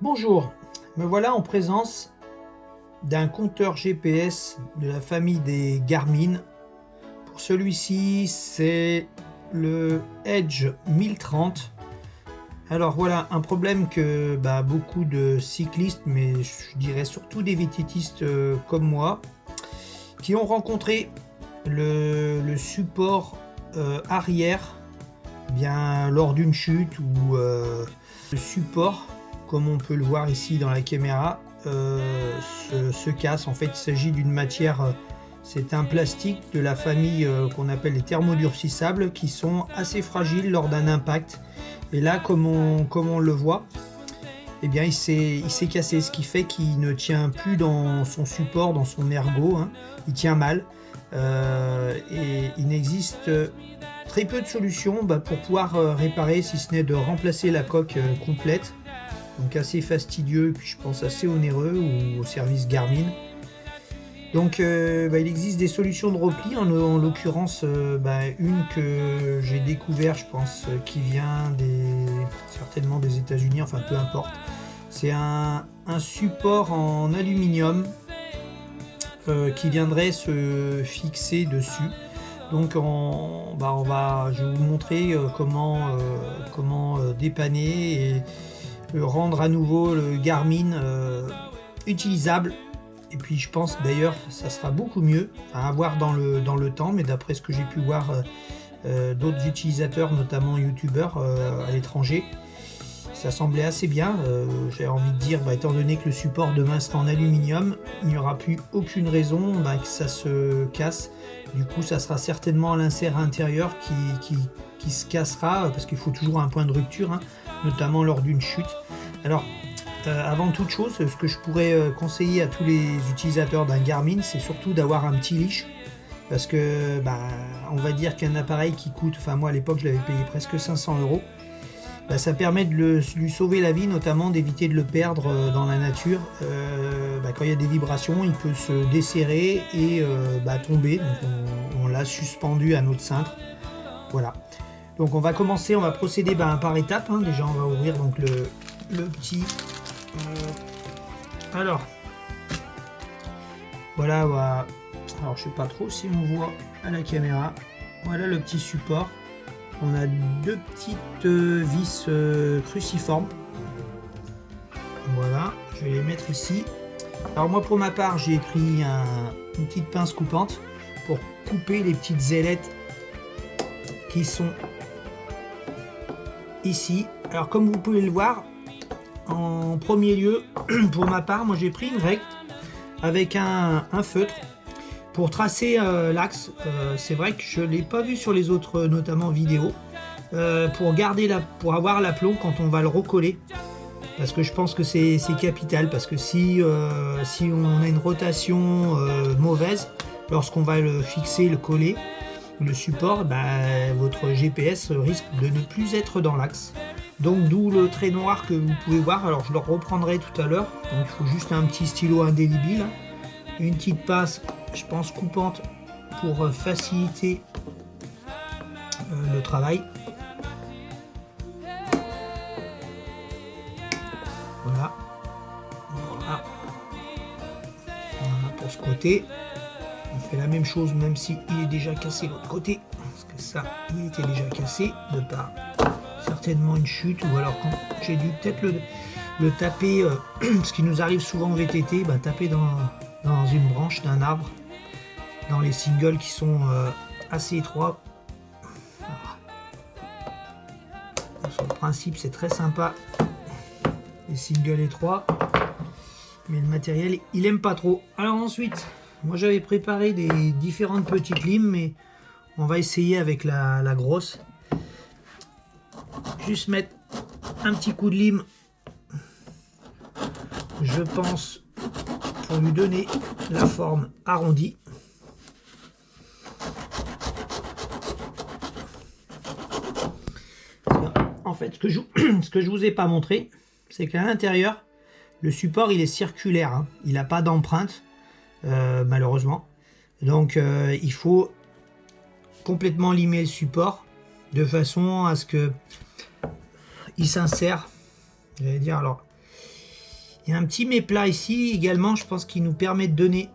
Bonjour, me voilà en présence d'un compteur GPS de la famille des Garmin. Pour celui-ci, c'est le Edge 1030. Alors voilà, un problème que beaucoup de cyclistes, mais je dirais surtout des VTTistes comme moi, qui ont rencontré le support arrière lors d'une chute ou le support, comme on peut le voir ici dans la caméra, se casse. En fait, il s'agit d'une matière, c'est un plastique de la famille qu'on appelle les thermodurcissables, qui sont assez fragiles lors d'un impact. Et là, comme on le voit, eh bien, il s'est cassé, ce qui fait qu'il ne tient plus dans son support, dans son ergot, hein. Il tient mal. Et il n'existe très peu de solutions pour pouvoir réparer, si ce n'est de remplacer la coque complète. Donc assez fastidieux, puis je pense assez onéreux au service Garmin. Donc il existe des solutions de repli, en l'occurrence une que j'ai découvert, je pense, qui vient certainement des États-Unis, enfin peu importe. C'est un support en aluminium qui viendrait se fixer dessus. Donc je vais vous montrer comment dépanner et rendre à nouveau le Garmin utilisable. Et puis je pense d'ailleurs ça sera beaucoup mieux à avoir dans le temps, mais d'après ce que j'ai pu voir d'autres utilisateurs, notamment youtubeurs à l'étranger, ça semblait assez bien. J'ai envie de dire, étant donné que le support demain sera en aluminium, il n'y aura plus aucune raison que ça se casse. Du coup, ça sera certainement l'insert intérieur qui se cassera, parce qu'il faut toujours un point de rupture, hein, notamment lors d'une chute. Alors, avant toute chose, ce que je pourrais conseiller à tous les utilisateurs d'un Garmin, c'est surtout d'avoir un petit leash, parce que on va dire qu'un appareil qui coûte, enfin moi à l'époque je l'avais payé presque 500 €, ça permet de lui sauver la vie, notamment d'éviter de le perdre dans la nature. Quand il y a des vibrations, il peut se desserrer et tomber. Donc on l'a suspendu à notre cintre. Voilà. Donc on va procéder par étapes, hein. Déjà on va ouvrir donc le petit. Alors voilà. Alors je sais pas trop si on voit à la caméra. Voilà le petit support. On a deux petites vis cruciformes. Voilà, je vais les mettre ici. Alors moi pour ma part, j'ai pris une petite pince coupante pour couper les petites ailettes qui sont ici. Alors comme vous pouvez le voir, en premier lieu, pour ma part, moi j'ai pris une recte avec un feutre pour tracer l'axe. C'est vrai que je ne l'ai pas vu sur les autres, notamment vidéos, pour avoir l'aplomb quand on va le recoller, parce que je pense que c'est capital, parce que si on a une rotation mauvaise lorsqu'on va le fixer, le coller, le support, votre GPS risque de ne plus être dans l'axe. Donc d'où le trait noir que vous pouvez voir. Alors je le reprendrai tout à l'heure. Donc il faut juste un petit stylo indélébile, une petite pince, je pense, coupante pour faciliter le travail. Voilà. Voilà pour ce côté. On fait la même chose, même si il est déjà cassé de l'autre côté, parce que ça, il était déjà cassé de par certainement une chute, ou alors quand j'ai dû peut-être le taper, ce qui nous arrive souvent en VTT, taper dans une branche d'un arbre, dans les singles qui sont assez étroits. Sur le principe, c'est très sympa, les singles étroits, mais le matériel, il aime pas trop. Alors ensuite, moi j'avais préparé des différentes petites limes, mais on va essayer avec la grosse. Juste mettre un petit coup de lime, je pense, pour lui donner la forme arrondie. En fait, ce que je vous ai pas montré, c'est qu'à l'intérieur, le support il est circulaire, hein. Il n'a pas d'empreinte, malheureusement. Donc il faut complètement limer le support de façon à ce que il s'insère, j'allais dire, alors Il y a un petit méplat ici également, je pense, qui nous permet de donner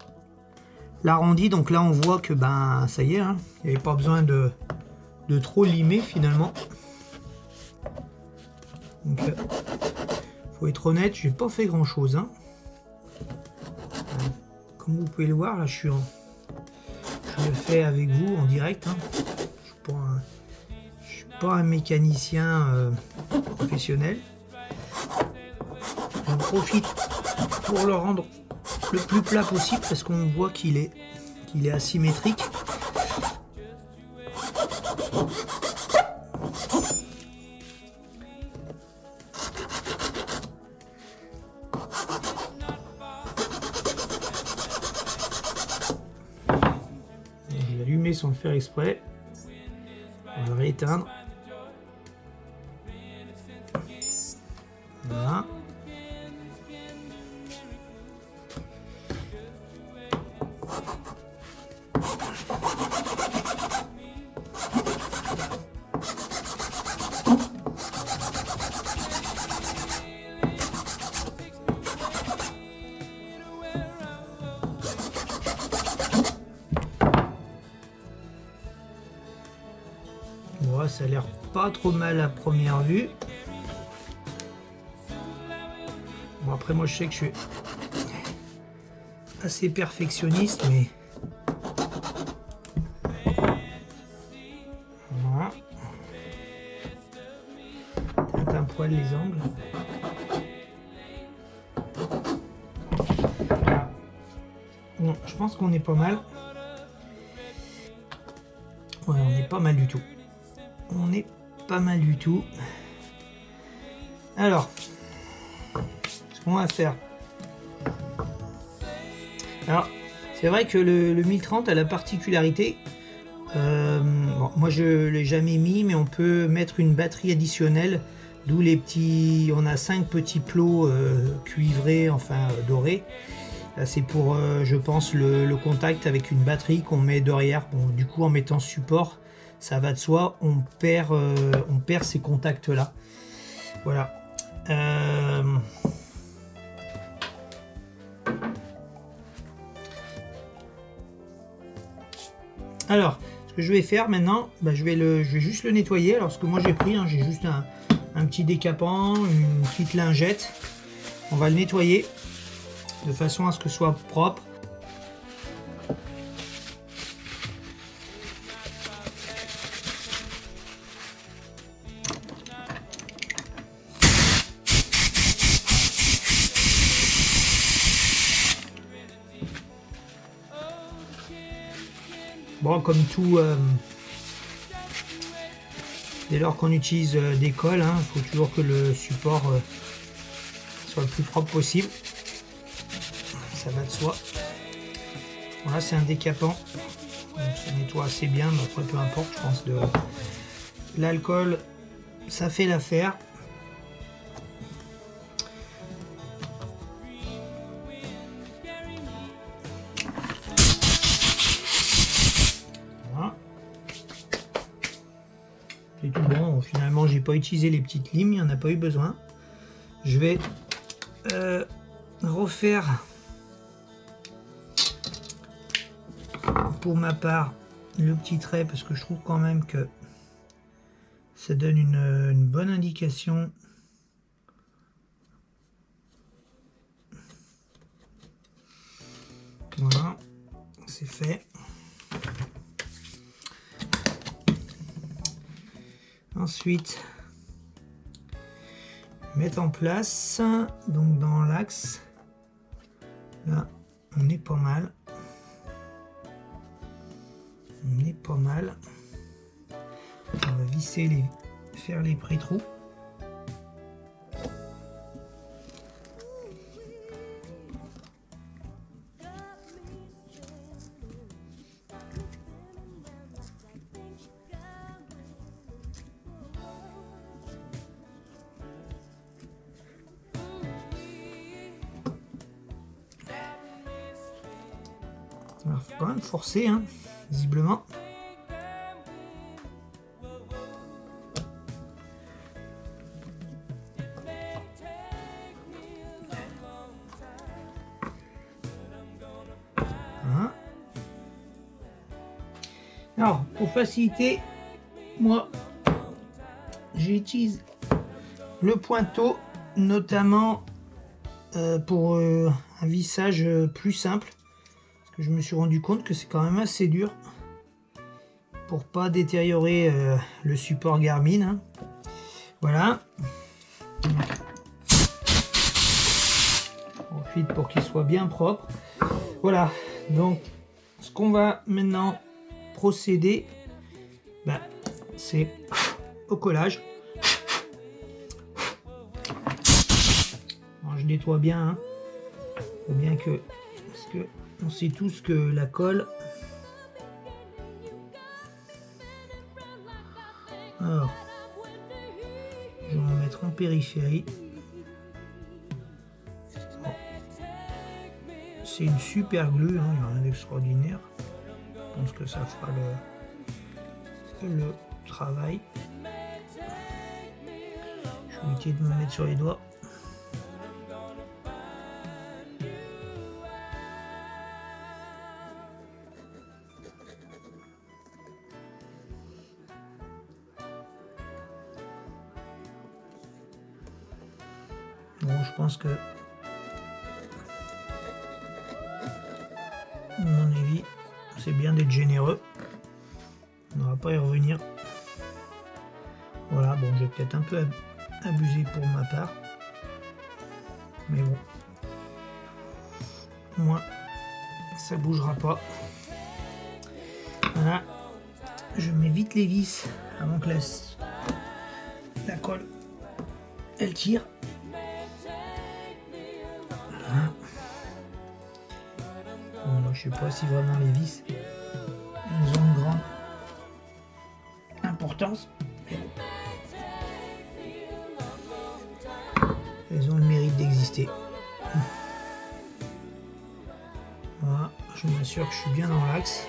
l'arrondi. Donc là, on voit que ben ça y est, hein, il n'y avait pas besoin de trop limer finalement. Donc, faut être honnête, j'ai pas fait grand chose. Hein. Comme vous pouvez le voir, là, je le fais avec vous en direct. Hein. Je suis pas un mécanicien professionnel. J'en profite pour le rendre le plus plat possible parce qu'on voit qu'il est asymétrique. Je vais allumer sans le faire exprès. On va le rééteindre. Voilà. Ouais, ça a l'air pas trop mal à première vue. Bon, après moi je sais que je suis assez perfectionniste, mais voilà. Peut-être un poil les angles. Voilà. Bon, je pense qu'on est pas mal. Ouais, on est pas mal du tout. On est pas mal du tout. Alors, ce qu'on va faire. Alors, c'est vrai que le 1030 a la particularité. Bon, moi je l'ai jamais mis, mais on peut mettre une batterie additionnelle. D'où les petits. On a 5 petits plots cuivrés, enfin dorés. Là, c'est pour, je pense, le contact avec une batterie qu'on met derrière. Bon, du coup, en mettant support, ça va de soi, on perd ces contacts là. Voilà. Alors, ce que je vais faire maintenant, bah, je vais juste le nettoyer. Alors, ce que moi j'ai pris, hein, j'ai juste un petit décapant, une petite lingette. On va le nettoyer de façon à ce que ce soit propre. Bon, comme tout, dès lors qu'on utilise des colles, hein, il faut toujours que le support soit le plus propre possible. Ça va de soi. Voilà, c'est un décapant. Donc, ça nettoie assez bien, mais après peu importe, je pense de l'alcool, ça fait l'affaire. Voilà. C'est tout bon. Finalement, j'ai pas utilisé les petites limes, il n'y en a pas eu besoin. Je vais refaire pour ma part le petit trait parce que je trouve quand même que ça donne une bonne indication. Voilà, c'est fait. Ensuite, mettre en place, donc dans l'axe, là on est pas mal. On est pas mal. On va visser faire les pré-trous. Alors, faut quand même forcer, hein, visiblement. Alors, pour faciliter, moi, j'utilise le pointeau, notamment pour un vissage plus simple. Parce que je me suis rendu compte que c'est quand même assez dur pour pas détériorer le support Garmin. Hein. Voilà. On profite pour qu'il soit bien propre. Voilà. Donc, ce qu'on va maintenant procéder, ben, c'est au collage. Alors, je nettoie bien. Hein. Faut bien que, parce que on sait tous que la colle. Alors, je vais en mettre en périphérie. C'est une super glue, hein, il n'y a rien d'extraordinaire. Je pense que ça fera le travail. Je vais éviter de me mettre sur les doigts. Bon, je pense que à mon avis, c'est bien d'être généreux. On ne va pas y revenir. Voilà, bon, j'ai peut-être un peu abusé pour ma part. Mais bon. Moi, ça bougera pas. Voilà. Je mets vite les vis avant que la colle, elle tire. Voilà. Bon, moi, je sais pas si vraiment les vis elles ont une grande importance. Elles ont le mérite d'exister. Voilà, je m'assure que je suis bien dans l'axe.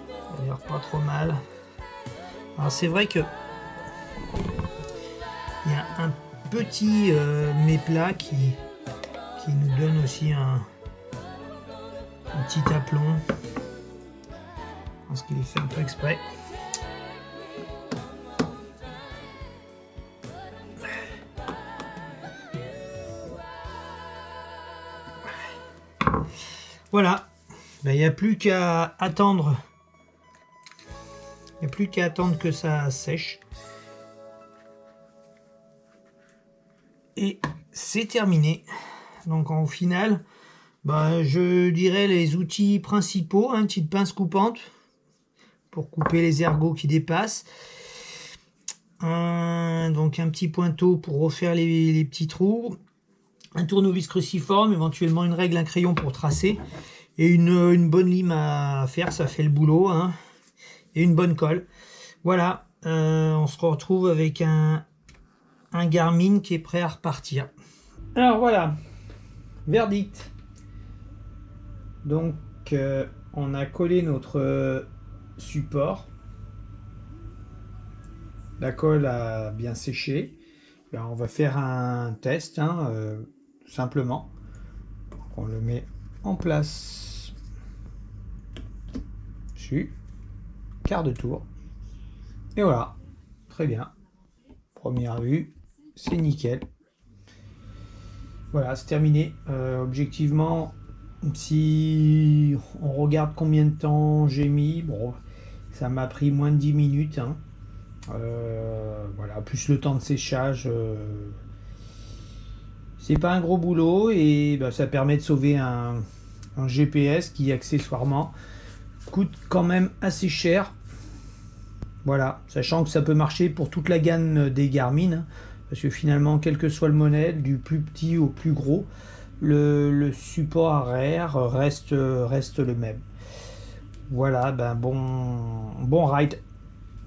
Ça a l'air pas trop mal. Alors c'est vrai que il y a un petit méplat qui nous donne aussi un petit aplomb. Je pense qu'il est fait un peu exprès. Voilà, ben, il n'y a plus qu'à attendre. Il n'y a plus qu'à attendre que ça sèche. Et c'est terminé. Donc en final, ben, je dirais les outils principaux, une petite pince coupante pour couper les ergots qui dépassent. Donc un petit pointeau pour refaire les petits trous. Un tournevis cruciforme, éventuellement une règle, un crayon pour tracer. Et une bonne lime à faire, ça fait le boulot. Hein. Et une bonne colle. Voilà, on se retrouve avec un Garmin qui est prêt à repartir. Alors voilà, verdict. Donc on a collé notre support. La colle a bien séché. Ben, on va faire un test, hein, tout simplement. On le met en place dessus, quart de tour. Et voilà, très bien. Première vue, c'est nickel. Voilà, c'est terminé. Objectivement, si on regarde combien de temps j'ai mis, bon, ça m'a pris moins de 10 minutes. Hein. Voilà, plus le temps de séchage. C'est pas un gros boulot et bah, ça permet de sauver un GPS qui accessoirement coûte quand même assez cher. Voilà, sachant que ça peut marcher pour toute la gamme des Garmin, hein, parce que finalement, quel que soit le modèle, du plus petit au plus gros, le support arrière reste le même. Voilà, ben bon ride.